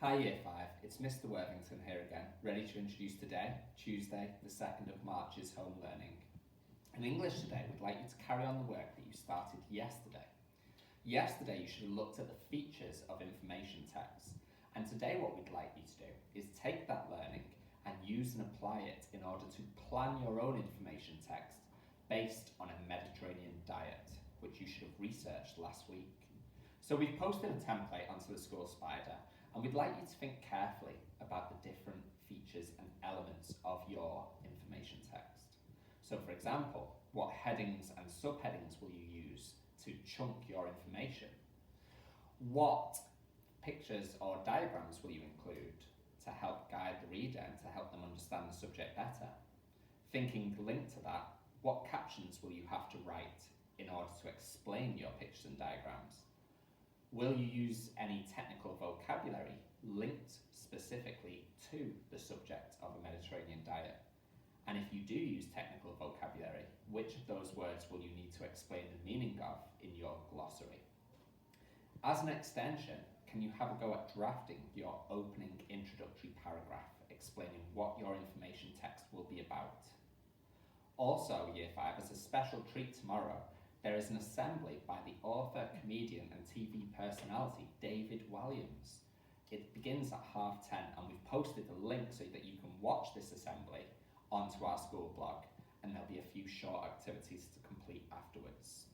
Hi Year 5, it's Mr Worthington here again, ready to introduce today, Tuesday, the 2nd of March's home learning. In English today, we'd like you to carry on the work that you started yesterday. Yesterday you should have looked at the features of information text, and today what we'd like you to do is take that learning and use and apply it in order to plan your own information text based on a Mediterranean diet, which you should have researched last week. So we've posted a template onto the school spider, and we'd like you to think carefully about the different features and elements of your information text. So for example, what headings and subheadings will you use to chunk your information? What pictures or diagrams will you include to help guide the reader and to help them understand the subject better? Thinking linked to that, what captions will you have to write in order to explain your pictures and diagrams? Will you use any technical vocabulary linked specifically to the subject of a Mediterranean diet? And if you do use technical vocabulary, which of those words will you need to explain the meaning of in your glossary? As an extension, can you have a go at drafting your opening introductory paragraph explaining what your information text will be about? Also, Year 5, as a special treat tomorrow, there is an assembly by the author, comedian and TV personality David Walliams. It begins at 10:30 and we've posted the link so that you can watch this assembly onto our school blog, and there'll be a few short activities to complete afterwards.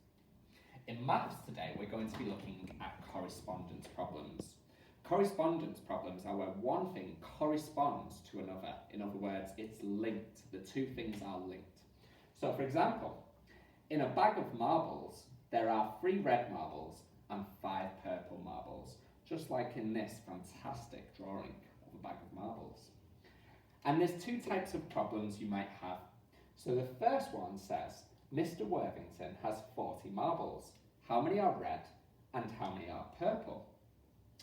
In maths today, we're going to be looking at correspondence problems. Correspondence problems are where one thing corresponds to another. In other words, it's linked. The two things are linked. So for example, in a bag of marbles, there are 3 red marbles and 5 purple marbles, just like in this fantastic drawing of a bag of marbles. And there's 2 types of problems you might have. So the first one says, Mr. Worthington has 40 marbles. How many are red and how many are purple?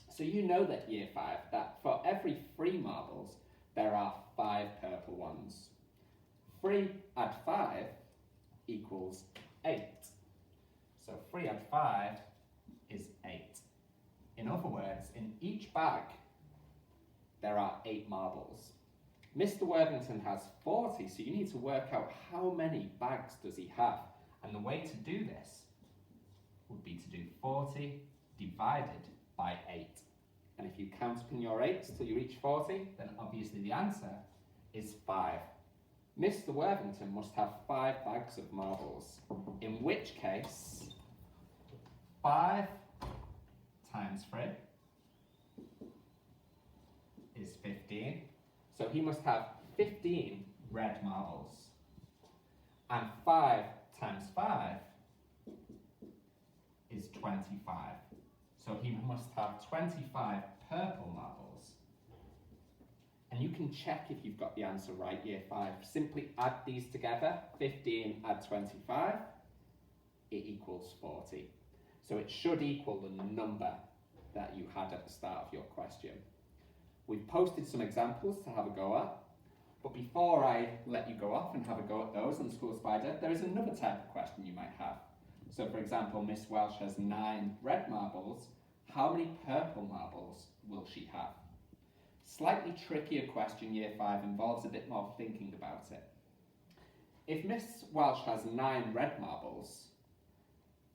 So you know that Year 5, that for every 3 marbles, there are 5 purple ones. 3 add 5 equals 8. So 3 add 5 is 8. In other words, in each bag, there are 8 marbles. Mr. Worthington has 40, so you need to work out how many bags does he have. And the way to do this would be to do 40 divided by 8. And if you count up in your 8s till you reach 40, then obviously the answer is 5. Mr. Worthington must have 5 bags of marbles, in which case 5 times 3 is 15. So he must have 15 red marbles. And 5 times 5 is 25. So he must have 25 purple marbles. And you can check if you've got the answer right, Year 5. Simply add these together. 15 add 25, it equals 40. So it should equal the number that you had at the start of your question. We've posted some examples to have a go at, but before I let you go off and have a go at those on the School Spider, there is another type of question you might have. So for example, Miss Welsh has 9 red marbles. How many purple marbles will she have? Slightly trickier question, Year 5, involves a bit more thinking about it. If Miss Welsh has 9 red marbles,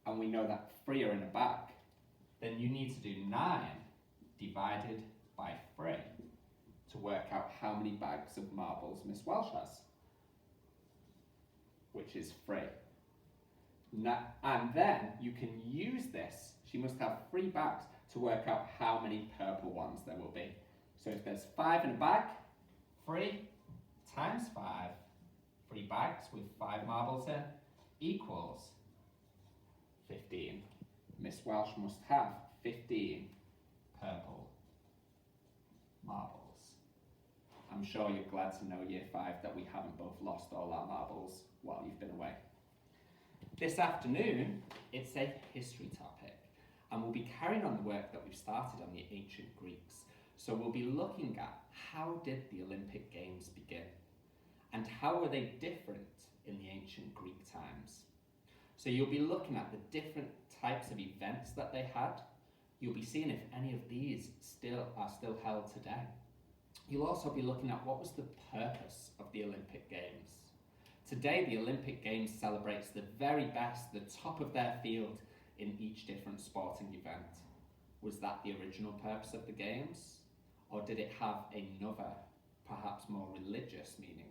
and we know that 3 are in a bag, then you need to do 9 divided by 3 to work out how many bags of marbles Miss Welsh has, which is 3. And then you can use this. She must have 3 bags to work out how many purple ones there will be. So if there's 5 in a bag, 3 times 5, 3 bags with 5 marbles in, equals 15. Miss Welsh must have 15 purple marbles. I'm sure you're glad to know, Year 5, that we haven't both lost all our marbles while you've been away. This afternoon, it's a history topic, and we'll be carrying on the work that we've started on the ancient Greeks. So we'll be looking at how did the Olympic Games begin and how were they different in the ancient Greek times. So you'll be looking at the different types of events that they had, You'll be seeing if any of these are still held today. You'll also be looking at what was the purpose of the Olympic Games. Today, the Olympic Games celebrates the very best, the top of their field in each different sporting event. Was that the original purpose of the Games? Or did it have another, perhaps more religious meaning?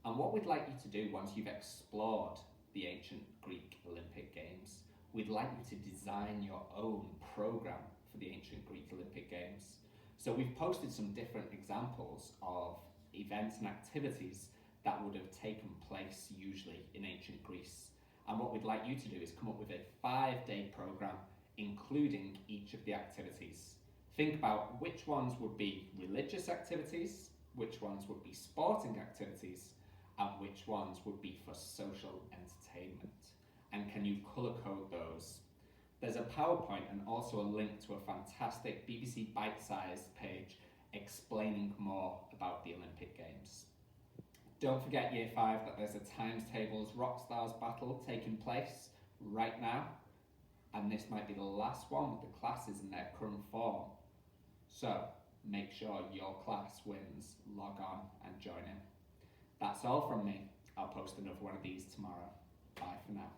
And what we'd like you to do once you've explored the ancient Greek Olympic Games, we'd like you to design your own program for the ancient Greek Olympic Games. So we've posted some different examples of events and activities that would have taken place usually in ancient Greece. And what we'd like you to do is come up with a 5-day program, including each of the activities. Think about which ones would be religious activities, which ones would be sporting activities, and which ones would be for social entertainment. And can you colour code those? There's a PowerPoint and also a link to a fantastic BBC Bite-sized page explaining more about the Olympic Games. Don't forget Year 5 that there's a Times Tables Rockstars battle taking place right now, and this might be the last one with the classes in their current form. So make sure your class wins, log on and join in. That's all from me. I'll post another one of these tomorrow. Bye for now.